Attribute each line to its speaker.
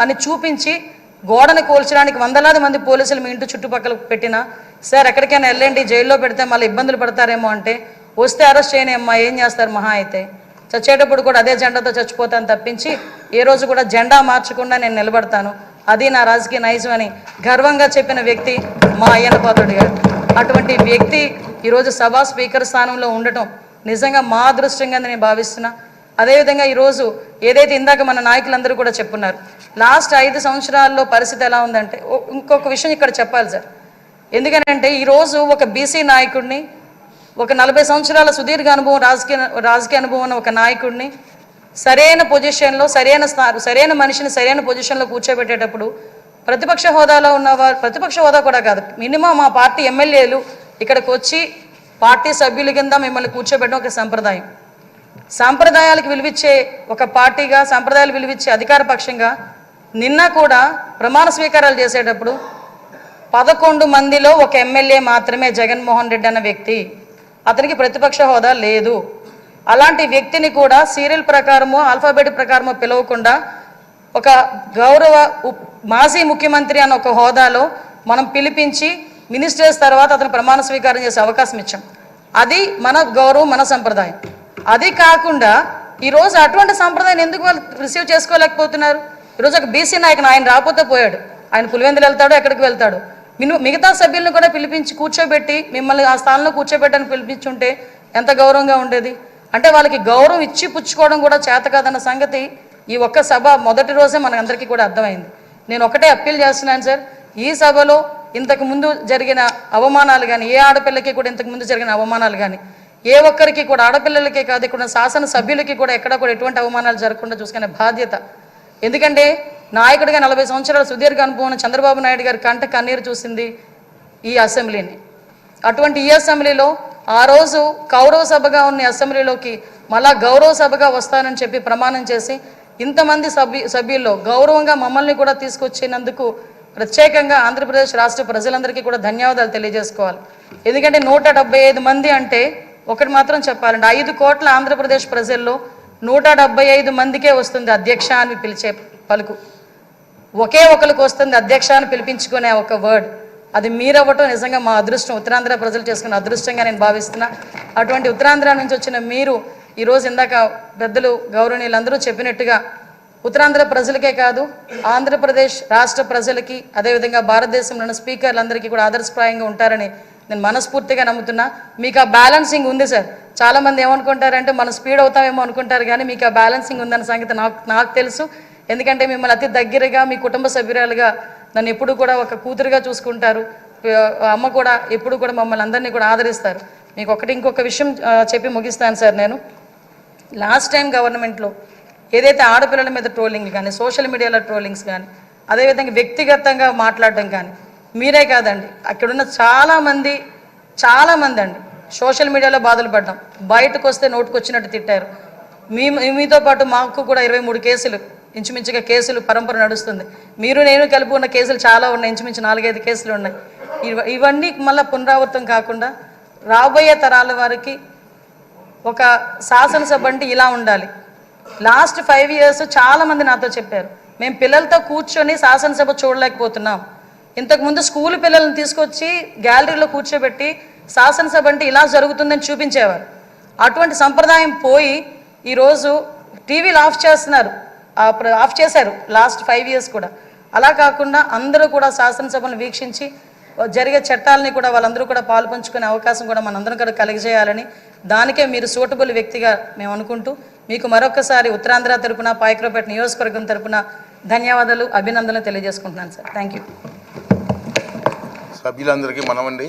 Speaker 1: అని చూపించి గోడని కూల్చడానికి వందలాది మంది పోలీసులు మీ ఇంటి చుట్టుపక్కల పెట్టినా సార్ ఎక్కడికైనా వెళ్ళండి జైల్లో పెడితే మళ్ళీ ఇబ్బందులు పడతారేమో అంటే వస్తే అరెస్ట్ చేయనేమ్మా ఏం చేస్తారు మహా అయితే చచ్చేటప్పుడు కూడా అదే జెండాతో చచ్చిపోతాను తప్పించి ఏ రోజు కూడా జెండా మార్చకుండా నేను నిలబడతాను అది నా రాజకీయ నైజం అని గర్వంగా చెప్పిన వ్యక్తి మా అయ్యన్న పాత్రుడు గారు. అటువంటి వ్యక్తి ఈరోజు సభా స్పీకర్ స్థానంలో ఉండటం నిజంగా మా అదృష్టంగా నేను భావిస్తున్నా. అదేవిధంగా ఈరోజు ఏదైతే ఇందాక మన నాయకులందరూ కూడా చెప్పున్నారు లాస్ట్ 5 సంవత్సరాల్లో పరిస్థితి ఎలా ఉందంటే ఇంకొక విషయం ఇక్కడ చెప్పాలి సార్. ఎందుకనంటే ఈరోజు ఒక బీసీ నాయకుడిని ఒక 40 సంవత్సరాల సుదీర్ఘ అనుభవం రాజకీయ అనుభవం ఉన్న ఒక నాయకుడిని సరైన పొజిషన్లో సరైన మనిషిని సరైన పొజిషన్లో కూర్చోబెట్టేటప్పుడు ప్రతిపక్ష హోదాలో ఉన్నవారు ప్రతిపక్ష హోదా కూడా కాదు మినిమం మా పార్టీ ఎమ్మెల్యేలు ఇక్కడికి వచ్చి పార్టీ సభ్యుల కింద మిమ్మల్ని కూర్చోబెట్టడం ఒక సంప్రదాయం. సాంప్రదాయాలకు విలువిచ్చే ఒక పార్టీగా సాంప్రదాయాలు విలువిచ్చే అధికార పక్షంగా నిన్న కూడా ప్రమాణ స్వీకారాలు చేసేటప్పుడు 11 మందిలో ఒక ఎమ్మెల్యే మాత్రమే జగన్మోహన్ రెడ్డి అన్న వ్యక్తి, అతనికి ప్రతిపక్ష హోదా లేదు. అలాంటి వ్యక్తిని కూడా సీరియల్ ప్రకారమో ఆల్ఫాబెట్ ప్రకారమో పిలవకుండా ఒక గౌరవ మాజీ ముఖ్యమంత్రి అన్న ఒక హోదాలో మనం పిలిపించి మినిస్టర్స్ తర్వాత అతను ప్రమాణ స్వీకారం చేసే అవకాశం ఇచ్చాం. అది మన గౌరవం, మన సంప్రదాయం. అది కాకుండా ఈరోజు అటువంటి సంప్రదాయం ఎందుకు వాళ్ళు రిసీవ్ చేసుకోలేకపోతున్నారు? ఈరోజు ఒక బీసీ నాయకుడు ఆయన రాకపోతే పోయాడు, ఆయన పులివెందులు వెళ్తాడు, ఎక్కడికి వెళ్తాడు. మిగతా సభ్యులను కూడా పిలిపించి కూర్చోబెట్టి మిమ్మల్ని ఆ స్థానంలో కూర్చోబెట్టని పిలిపించుంటే ఎంత గౌరవంగా ఉండేది. అంటే వాళ్ళకి గౌరవం ఇచ్చి పుచ్చుకోవడం కూడా చేత కాదన్న సంగతి ఈ ఒక్క సభ మొదటి రోజే మనందరికీ కూడా అర్థమైంది. నేను ఒకటే అప్పీల్ చేస్తున్నాను సార్, ఈ సభలో ఇంతకుముందు జరిగిన అవమానాలు కానీ ఏ ఆడపిల్లకి కూడా ఇంతకుముందు జరిగిన అవమానాలు కానీ ఏ ఒక్కరికి కూడా ఆడపిల్లలకే కాదు ఇక్కడ శాసన సభ్యులకి కూడా ఎక్కడ కూడా ఎటువంటి అవమానాలు జరగకుండా చూసుకునే బాధ్యత. ఎందుకంటే నాయకుడిగా 40 సంవత్సరాల సుదీర్ఘ అనుభవం చంద్రబాబు నాయుడు గారి కంట కన్నీరు చూసింది ఈ అసెంబ్లీని. అటువంటి ఈ అసెంబ్లీలో ఆ రోజు కౌరవ సభగా ఉన్న అసెంబ్లీలోకి మళ్ళా గౌరవ సభగా వస్తానని చెప్పి ప్రమాణం చేసి ఇంతమంది సభ్యుల్లో గౌరవంగా మమ్మల్ని కూడా తీసుకొచ్చినందుకు ప్రత్యేకంగా ఆంధ్రప్రదేశ్ రాష్ట్ర ప్రజలందరికీ కూడా ధన్యవాదాలు తెలియజేసుకోవాలి. ఎందుకంటే 175 మంది అంటే ఒకటి మాత్రం చెప్పాలంటే 5 కోట్ల ఆంధ్రప్రదేశ్ ప్రజల్లో 175 మందికే వస్తుంది అధ్యక్ష అని పిలిచే పలుకు. ఒకే ఒకరికి వస్తుంది అధ్యక్ష అని పిలిపించుకునే ఒక వర్డ్. అది మీరవ్వటం నిజంగా మా అదృష్టం, ఉత్తరాంధ్ర ప్రజలు చేసుకున్న అదృష్టంగా నేను భావిస్తున్నా. అటువంటి ఉత్తరాంధ్ర నుంచి వచ్చిన మీరు ఈరోజు ఇందాక పెద్దలు గౌరవనీయులందరూ చెప్పినట్టుగా ఉత్తరాంధ్ర ప్రజలకే కాదు ఆంధ్రప్రదేశ్ రాష్ట్ర ప్రజలకి అదేవిధంగా భారతదేశంలోని స్పీకర్లందరికీ కూడా ఆదర్శప్రాయంగా ఉంటారని నేను మనస్ఫూర్తిగా నమ్ముతున్నా. మీకు ఆ బ్యాలెన్సింగ్ ఉంది సార్. చాలామంది ఏమనుకుంటారంటే మనం స్పీడ్ అవుతామేమో అనుకుంటారు, కానీ మీకు ఆ బ్యాలెన్సింగ్ ఉందన్న సంగతి నాకు తెలుసు. ఎందుకంటే మిమ్మల్ని అతి దగ్గరగా మీ కుటుంబ సభ్యురాలుగా నన్ను ఎప్పుడు కూడా ఒక కూతురుగా చూసుకుంటారు. అమ్మ కూడా ఎప్పుడు కూడా మమ్మల్ని అందరినీ కూడా ఆదరిస్తారు. మీకు ఇంకొక విషయం చెప్పి ముగిస్తాను సార్. నేను లాస్ట్ టైం గవర్నమెంట్లో ఏదైతే ఆడపిల్లల మీద ట్రోలింగ్ కానీ సోషల్ మీడియాలో ట్రోలింగ్స్ కానీ అదేవిధంగా వ్యక్తిగతంగా మాట్లాడడం కానీ మీరే కాదండి అక్కడున్న చాలామంది అండి సోషల్ మీడియాలో బాధలు పడ్డాం. బయటకు వస్తే నోటుకొచ్చినట్టు తిట్టారు. మీతో పాటు మాకు కూడా 23 కేసులు ఇంచుమించుగా కేసులు పరంపర నడుస్తుంది. మీరు నేను కలిపి ఉన్న కేసులు చాలా ఉన్నాయి, ఇంచుమించు 4-5 కేసులు ఉన్నాయి. ఇవన్నీ మళ్ళీ పునరావృతం కాకుండా రాబోయే తరాల వారికి ఒక శాసనసభ అంటే ఇలా ఉండాలి. లాస్ట్ 5 years చాలామంది నాతో చెప్పారు మేము పిల్లలతో కూర్చొని శాసనసభ చూడలేకపోతున్నాం. ఇంతకుముందు స్కూల్ పిల్లల్ని తీసుకొచ్చి గ్యాలరీలో కూర్చోబెట్టి శాసనసభ అంటే ఇలా జరుగుతుందని చూపించేవారు. అటువంటి సంప్రదాయం పోయి ఈరోజు టీవీలు ఆఫ్ చేశారు లాస్ట్ 5 years కూడా. అలా కాకుండా అందరూ కూడా శాసనసభను వీక్షించి జరిగే చట్టాలని కూడా వాళ్ళందరూ కూడా పాలు పంచుకునే అవకాశం కూడా మనందరం కూడా కలిగజేయాలని దానికే మీరు సూటబుల్ వ్యక్తిగా మేము అనుకుంటూ మీకు మరొకసారి ఉత్తరాంధ్ర తరపున పాయకరావుపేట నియోజకవర్గం తరపున ధన్యవాదాలు అభినందనలు తెలియజేసుకుంటున్నాను సార్. Thank you.
Speaker 2: సభ్యులందరికీ మనమండి.